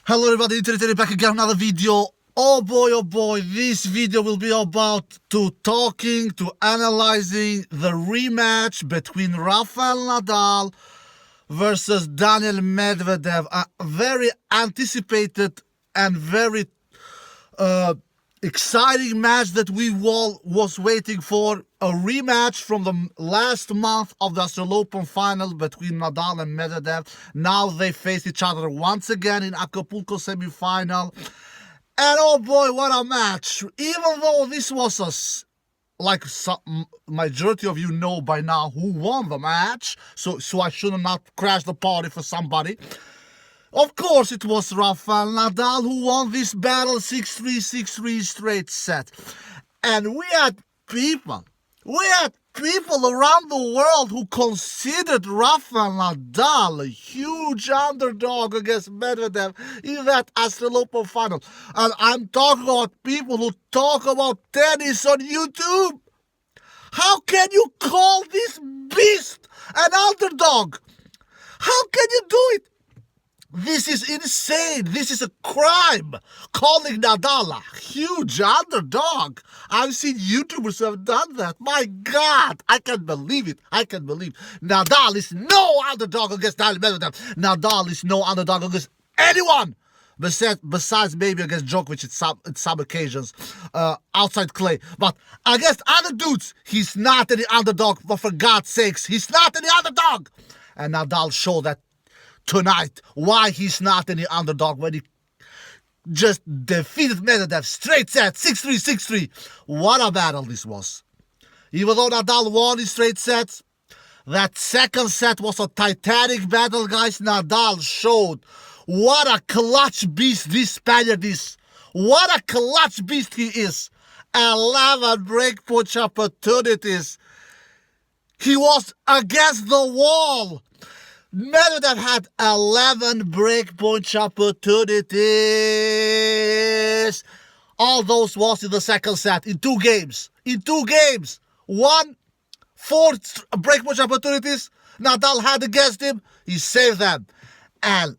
Hello everybody, Internet back again, another video. Oh boy, this video will be about analyzing the rematch between Rafael Nadal versus Daniel Medvedev. A very anticipated and very exciting match that we all was waiting for. A rematch from the last month of the Australian Open final between Nadal and Medvedev. Now they face each other once again in Acapulco semi-final. And oh boy, what a match. Even though this was majority of you know by now who won the match, so I should not crash the party for somebody. Of course, it was Rafael Nadal who won this battle 6-3, 6-3 straight set. And we had people around the world who considered Rafael Nadal a huge underdog against Medvedev in that Australian Open final. And I'm talking about people who talk about tennis on YouTube. How can you call this beast an underdog? How can you do it? This is insane. This is a crime. Calling Nadal a huge underdog. I've seen YouTubers who have done that. My God, I can't believe it. Nadal is no underdog against Daniel Medvedev. Nadal is no underdog against anyone. Besides maybe against Djokovic at some occasions, outside clay. But against other dudes, he's not any underdog. But for God's sakes, he's not any underdog. And Nadal showed that tonight why he's not any underdog when he just defeated Medvedev straight set 6-3, 6-3. What a battle this was. Even though Nadal won in straight sets, that second set was a titanic battle, guys. Nadal showed what a clutch beast this Spaniard is. What a clutch beast he is. 11 breakpoint opportunities. He was against the wall. Medvedev had 11 breakpoint opportunities. All those was in the second set, in two games. 1, 4 breakpoint opportunities Nadal had against him. He saved them. And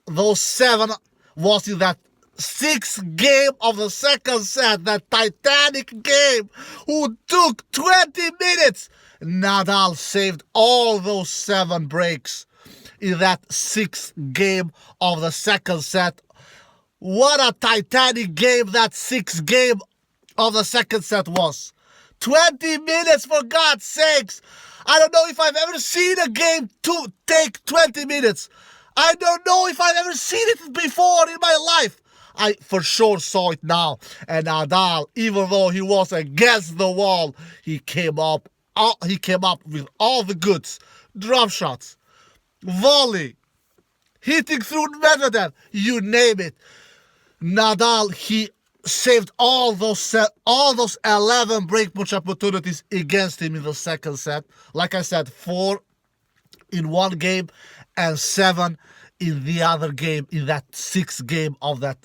those 7 was in that 6th game of the second set, that titanic game, who took 20 minutes. Nadal saved all those 7 breaks in that 6th game of the second set. What a titanic game that 6th game of the second set was. 20 minutes, for God's sakes. I don't know if I've ever seen a game to take 20 minutes. I don't know if I've ever seen it before in my life. I for sure saw it now. And Nadal, even though he was against the wall, he came up with all the goods. Drop shots, volley, hitting through Medvedev, you name it. Nadal, he saved all those 11 breakpoint opportunities against him in the second set. Like I said, 4 in one game and 7 in the other game, in that 6th game of that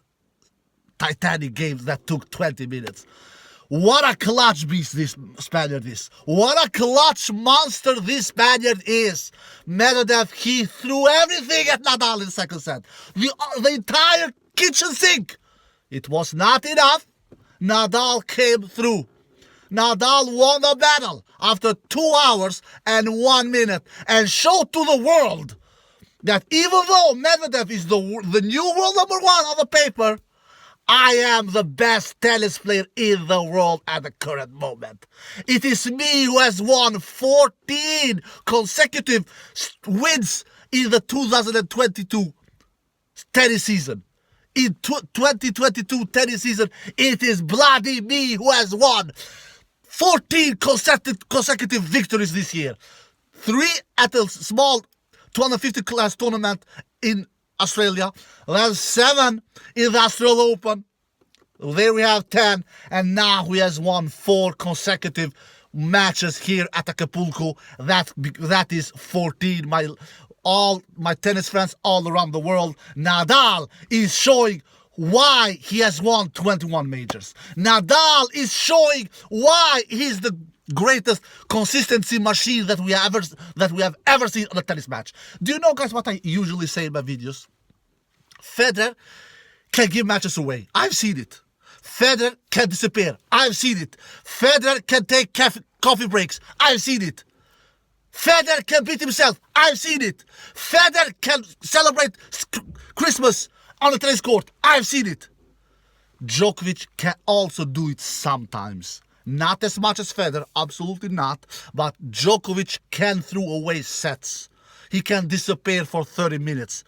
titanic game that took 20 minutes. What a clutch beast this Spaniard is. What a clutch monster this Spaniard is. Medvedev, he threw everything at Nadal in the second set. The entire kitchen sink. It was not enough. Nadal came through. Nadal won the battle after 2 hours and 1 minute and showed to the world that even though Medvedev is the new world number 1 on the paper, I am the best tennis player in the world at the current moment. It is me who has won 14 consecutive wins in the 2022 tennis season. In 2022 tennis season, it is bloody me who has won 14 consecutive victories this year. 3 at a small 250 class tournament in Australia, then 7 in the Australian Open. There we have 10, and now he has won 4 consecutive matches here at Acapulco. That is 14. All my tennis friends all around the world, Nadal is showing why he has won 21 majors. Nadal is showing why he's the greatest consistency machine that we have ever seen on a tennis match. Do you know, guys, what I usually say in my videos? Federer can give matches away. I've seen it. Federer can disappear. I've seen it. Federer can take coffee breaks. I've seen it. Federer can beat himself. I've seen it. Federer can celebrate Christmas on the tennis court. I've seen it. Djokovic can also do it sometimes. Not as much as Federer, absolutely not. But Djokovic can throw away sets. He can disappear for 30 minutes.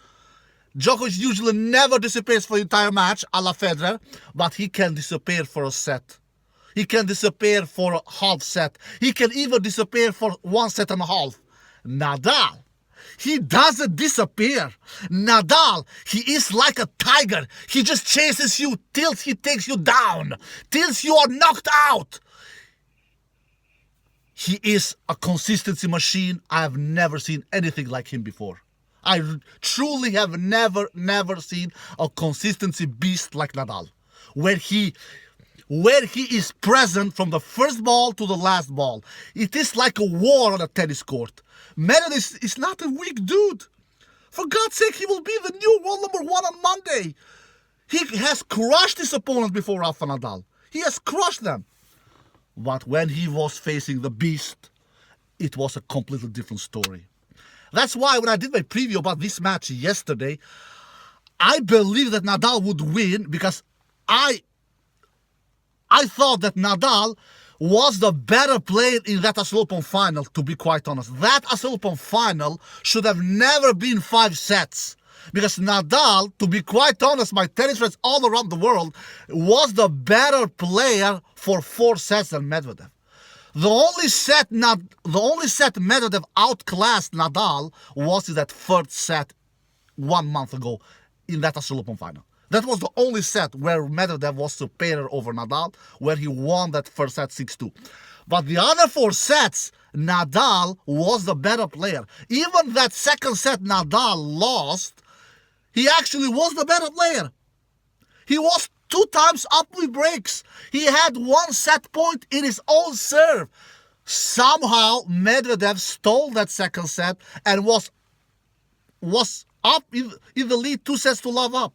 Djokovic usually never disappears for the entire match, a la Federer, but he can disappear for a set. He can disappear for a half set. He can even disappear for 1 set and a half. Nadal, he doesn't disappear. Nadal, he is like a tiger. He just chases you till he takes you down, till you are knocked out. He is a consistency machine. I have never seen anything like him before. I truly have never seen a consistency beast like Nadal, where he is present from the first ball to the last ball. It is like a war on a tennis court. Medvedev is not a weak dude. For God's sake, he will be the new world number 1 on Monday. He has crushed his opponent before Rafa Nadal. He has crushed them. But when he was facing the beast, it was a completely different story. That's why when I did my preview about this match yesterday, I believed that Nadal would win because I thought that Nadal was the better player in that Australian Open final, to be quite honest. That Australian Open final should have never been 5 sets. Because Nadal, to be quite honest, my tennis friends all around the world, was the better player for 4 sets than Medvedev. The only set Medvedev outclassed Nadal was in that 3rd set 1 month ago in that Australian Open final. That was the only set where Medvedev was superior over Nadal, where he won that first set 6-2. But the other 4 sets, Nadal was the better player. Even that 2nd set Nadal lost, he actually was the better player. He was 2 times up with breaks. He had 1 set point in his own serve. Somehow Medvedev stole that 2nd set and was up in the lead 2 sets to love up.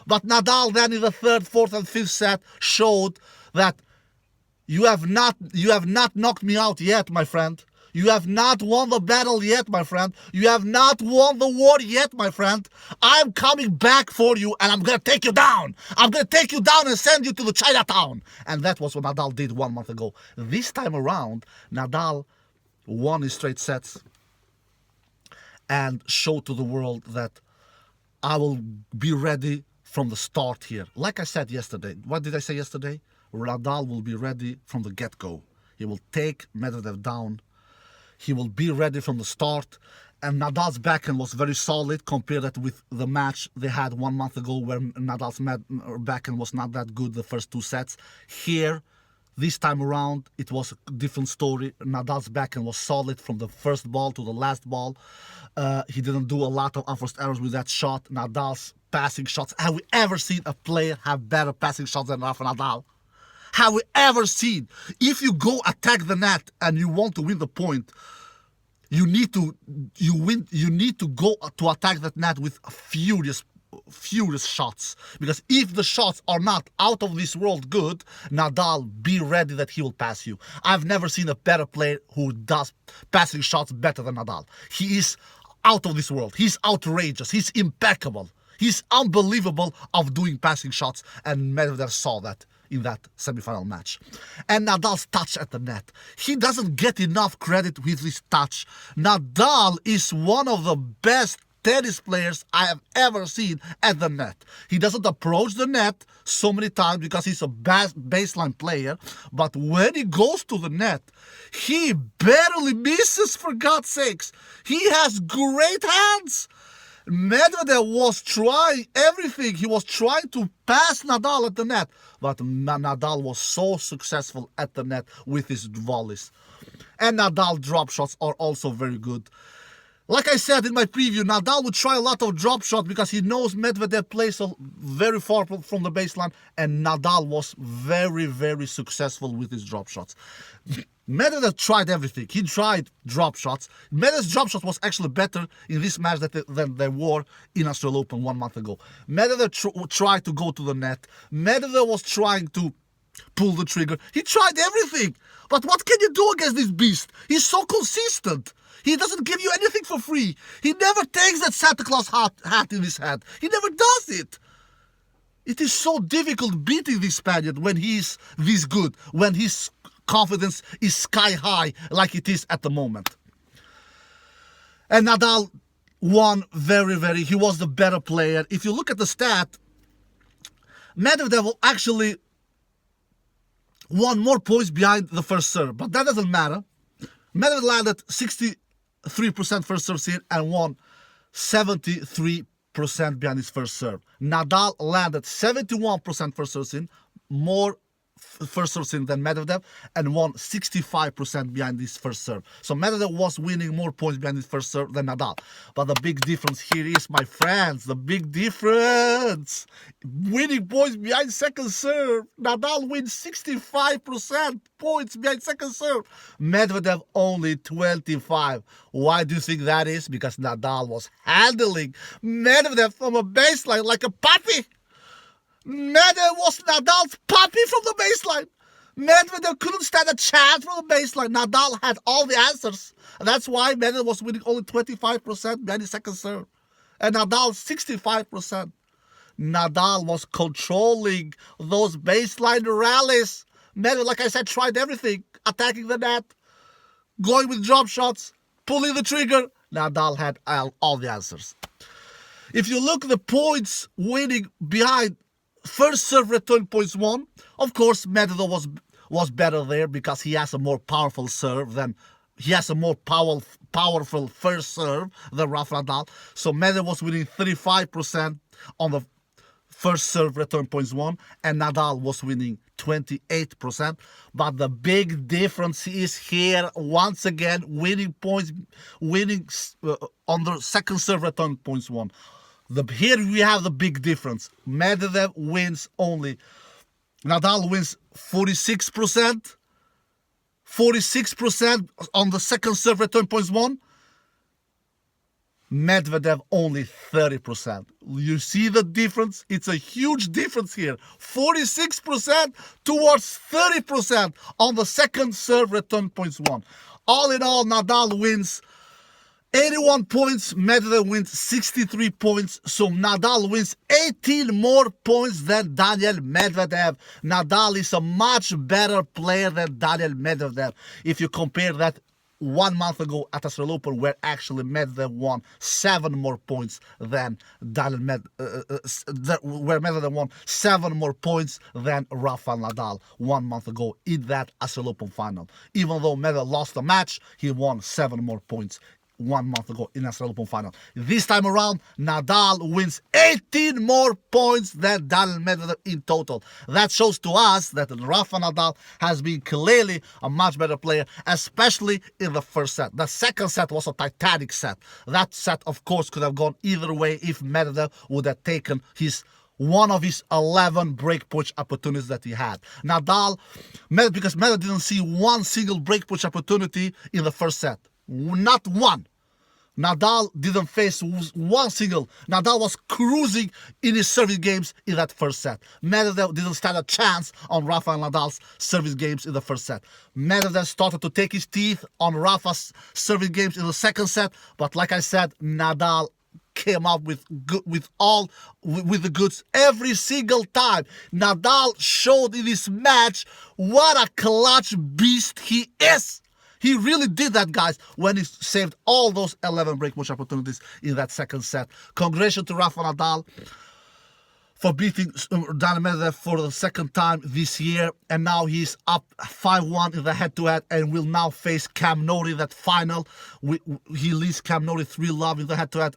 But Nadal then in the 3rd, 4th and 5th set showed that you have not knocked me out yet, my friend. You have not won the battle yet, my friend. You have not won the war yet, my friend. I'm coming back for you and I'm going to take you down. I'm going to take you down and send you to the Chinatown. And that was what Nadal did 1 month ago. This time around, Nadal won his straight sets and showed to the world that I will be ready from the start here. Like I said yesterday. What did I say yesterday? Nadal will be ready from the get-go. He will take Medvedev down. He will be ready from the start. And Nadal's backhand was very solid compared with the match they had 1 month ago where Nadal's backhand was not that good the first 2 sets. Here, this time around, it was a different story. Nadal's backhand was solid from the first ball to the last ball. He didn't do a lot of unforced errors with that shot. Nadal's passing shots. Have we ever seen a player have better passing shots than Rafa Nadal? Have we ever seen? If you go attack the net and you want to win the point, you need to go to attack that net with furious shots. Because if the shots are not out of this world good, Nadal, be ready that he will pass you. I've never seen a better player who does passing shots better than Nadal. He is out of this world. He's outrageous. He's impeccable. He's unbelievable of doing passing shots, and Medvedev saw that in that semi-final match. And Nadal's touch at the net. He doesn't get enough credit with his touch. Nadal is one of the best tennis players I have ever seen at the net. He doesn't approach the net so many times because he's a baseline player, but when he goes to the net, he barely misses, for God's sakes. He has great hands. Medvedev was trying everything. He was trying to pass Nadal at the net, but Nadal was so successful at the net with his volleys. And Nadal drop shots are also very good. Like I said in my preview, Nadal would try a lot of drop shots because he knows Medvedev plays very far from the baseline, and Nadal was very, very successful with his drop shots. Medvedev tried everything. He tried drop shots. Medvedev's drop shot was actually better in this match than they were in Australian Open 1 month ago. Medvedev tried to go to the net. Medvedev was trying to pull the trigger. He tried everything. But what can you do against this beast? He's so consistent. He doesn't give you anything for free. He never takes that Santa Claus hat in his hand. He never does it. It is so difficult beating this Spaniard when he's this good, when his confidence is sky high like it is at the moment. And Nadal won he was the better player. If you look at the stat, Medvedev actually won more points behind the first serve, but that doesn't matter. Medvedev landed 63% first serve in and won 73% behind his first serve. Nadal landed 71% first serve in, more first serve in than Medvedev, and won 65% behind his first serve. So Medvedev was winning more points behind his first serve than Nadal. But the big difference here is, my friends, the big difference. Winning points behind second serve. Nadal wins 65% points behind second serve. Medvedev only 25. Why do you think that is? Because Nadal was handling Medvedev from a baseline like a puppy. Medvedev was Nadal's puppy from the baseline. Medvedev couldn't stand a chance from the baseline. Nadal had all the answers. And that's why Medvedev was winning only 25% behind his second serve. And Nadal 65%. Nadal was controlling those baseline rallies. Medvedev, like I said, tried everything. Attacking the net, going with drop shots, pulling the trigger. Nadal had all the answers. If you look at the points winning behind first serve return points won, of course Medvedev was better there because he has a more powerful serve than he has a more powerful first serve than Rafa Nadal. So Medvedev was winning 35% on the first serve return points won, and Nadal was winning 28%. But the big difference is here once again, winning on the second serve return points won. Here we have the big difference. Medvedev wins only. Nadal wins 46%. 46% on the second serve return points won. Medvedev only 30%. You see the difference? It's a huge difference here. 46% towards 30% on the second serve return points won. All in all, Nadal wins 81 points, Medvedev wins 63 points, so Nadal wins 18 more points than Daniel Medvedev. Nadal is a much better player than Daniel Medvedev. If you compare that 1 month ago at Australian Open, where actually Medvedev won 7 more points than where Medvedev won 7 more points than Rafael Nadal 1 month ago in that Australian Open final. Even though Medvedev lost the match, he won 7 more points 1 month ago in Australian Open final. This time around, Nadal wins 18 more points than Daniel Medvedev in total. That shows to us that Rafa Nadal has been clearly a much better player, especially in the first set. The second set was a titanic set. That set, of course, could have gone either way if Medvedev would have taken one of his 11 break point opportunities that he had. Because Medvedev didn't see one single break point opportunity in the first set. Not one. Nadal didn't face one single. Nadal was cruising in his service games in that first set. Medvedev didn't stand a chance on Rafael Nadal's service games in the first set. Medvedev started to take his teeth on Rafa's service games in the second set, but like I said, Nadal came up with the goods every single time. Nadal showed in this match what a clutch beast he is. He really did that, guys, when he saved all those 11 break point opportunities in that second set. Congratulations to Rafa Nadal for beating Daniel Medvedev for the second time this year. And now he's up 5-1 in the head-to-head and will now face Cam Norrie in that final. He leads Cam Norrie 3-love in the head-to-head.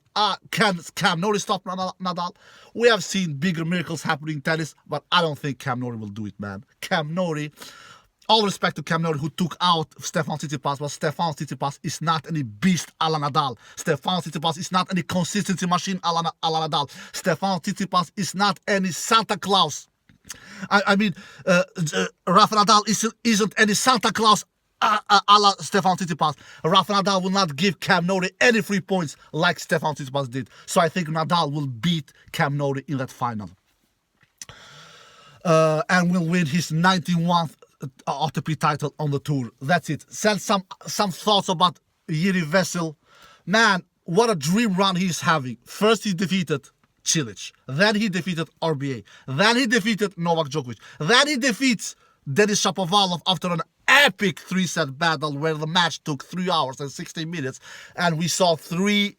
Can Cam Norrie stop Nadal? We have seen bigger miracles happening in tennis, but I don't think Cam Norrie will do it, man. Cam Norrie... All respect to Cam Norrie, who took out Stefan Tsitsipas, but Stefan Tsitsipas is not any beast a la Nadal. Stefan Tsitsipas is not any consistency machine a la Nadal. Stefan Tsitsipas is not any Santa Claus. Rafa Nadal isn't any Santa Claus a la Stefan Tsitsipas. Rafa Nadal will not give Cam Norrie any free points like Stefan Tsitsipas did. So I think Nadal will beat Cam Norrie in that final. And will win his 91st ATP title on the tour. That's it. Send some thoughts about Jiri Vesely. Man, what a dream run he's having. First he defeated Cilic. Then he defeated RBA. Then he defeated Novak Djokovic. Then he defeats Denis Shapovalov after an epic 3-set battle where the match took 3 hours and 16 minutes. And we saw 3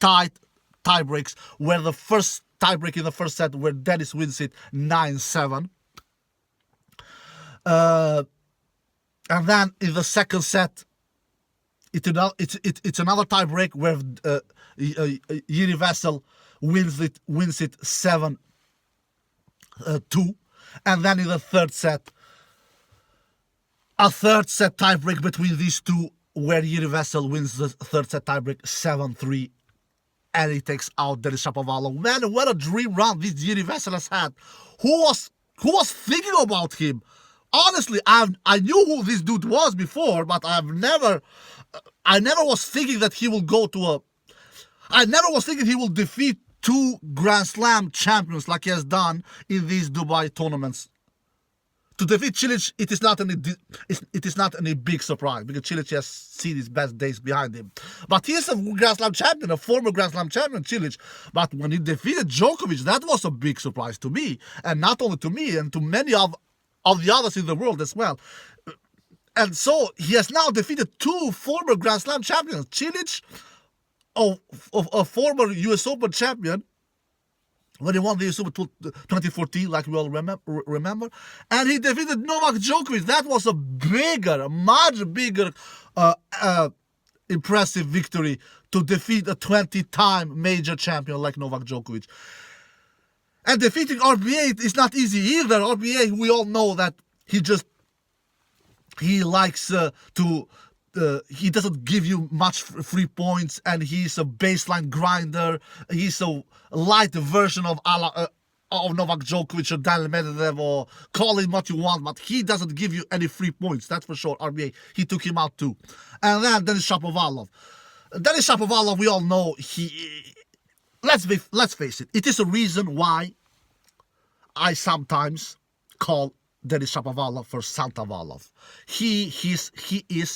tie breaks where the first tiebreak in the first set where Denis wins it 9-7. And then in the second set, it's another tiebreak where Jiri Vesely wins it 7-2. And then in the third set, a third set tiebreak between these two where Jiri Vesely wins the third set tiebreak 7-3. And he takes out Denis Shapovalov. Man, what a dream run this Jiri Vesely has had. Who was thinking about him? Honestly, I knew who this dude was before, but I never was thinking that he will go to I never was thinking he will defeat 2 Grand Slam champions like he has done in these Dubai tournaments. To defeat Cilic, it is not any big surprise because Cilic has seen his best days behind him. But he is a Grand Slam champion, a former Grand Slam champion, Cilic. But when he defeated Djokovic, that was a big surprise to me, and not only to me, and to many of the others in the world as well. And so he has now defeated 2 former Grand Slam champions, Cilic, a former US Open champion, when he won the US Open 2014, like we all remember. And he defeated Novak Djokovic. That was a much bigger, impressive victory to defeat a 20-time major champion like Novak Djokovic. And defeating RBA is not easy either. RBA, we all know that he likes he doesn't give you much free points, and he's a baseline grinder. He's a light version of Novak Djokovic or Daniel Medvedev, or call him what you want, but he doesn't give you any free points. That's for sure. RBA, he took him out too. And then Denis Shapovalov. Denis Shapovalov, we all know let's face it. It is a reason why I sometimes call Denis Shapovalov for Santavalov. He is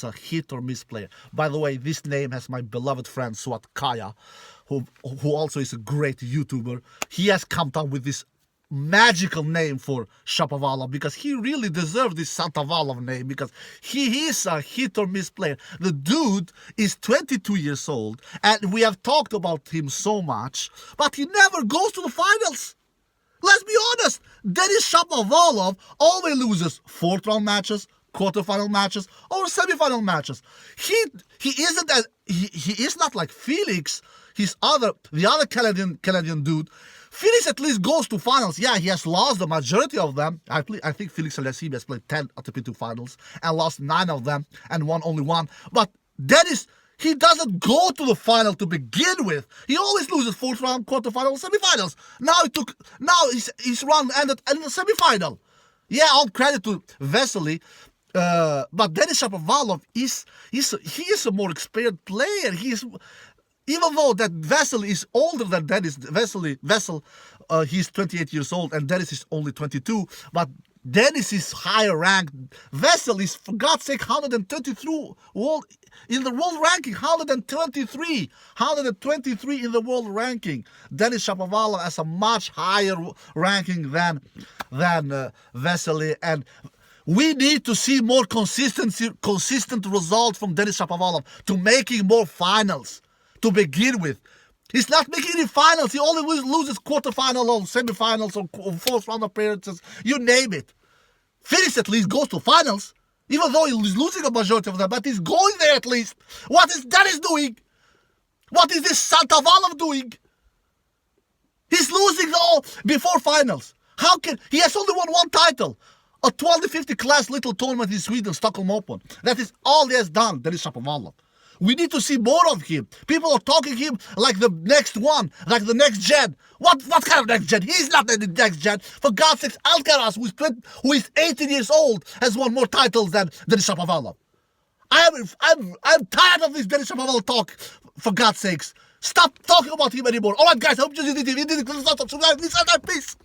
a hit or miss player. By the way, this name has my beloved friend Suat Kaya, who also is a great YouTuber. He has come up with this magical name for Shapovalov because he really deserves this Santavalov name because he is a hit or miss player. The dude is 22 years old, and we have talked about him so much, but he never goes to the finals. Let's be honest, Denis Shapovalov always loses 4th round matches, quarterfinal matches, or semifinal matches. He is not like Felix, the other Canadian dude. Felix at least goes to finals. Yeah, he has lost the majority of them. I think Felix Alessi has played 10 ATP2 finals and lost 9 of them and won only 1. But Denis, he doesn't go to the final to begin with. He always loses 4th round, quarterfinals, semifinals. Now his run ended in the semifinal. Yeah, all credit to Vesely. But Denis Shapovalov he is a more experienced player. Even though that Vesely is older than Denis, Vesely, he's 28 years old and Denis is only 22. But Denis is higher ranked. Vesely is, for God's sake, 123 in the world ranking. 123 in the world ranking. Denis Shapovalov has a much higher ranking than Vesely, and we need to see more consistent results from Denis Shapovalov to making more finals to begin with. He's not making any finals. He only loses quarterfinal or semifinals or 4th round appearances. You name it. Felix at least goes to finals, even though he's losing a majority of them, but he's going there at least. What is Denis doing? What is this Santavalov doing? He's losing all before finals. He has only won 1 title, a 1250 class little tournament in Sweden, Stockholm Open. That is all he has done, Denis Shapovalov. We need to see more of him. People are talking him like the next one, like the next gen. What kind of next gen? He's not the next gen. For God's sake, Alcaraz, who is 18 years old, has won more titles than Shapovalov. I'm tired of this Denis Shapovalov talk. For God's sakes, stop talking about him anymore. All right, guys. I hope you did it. Please.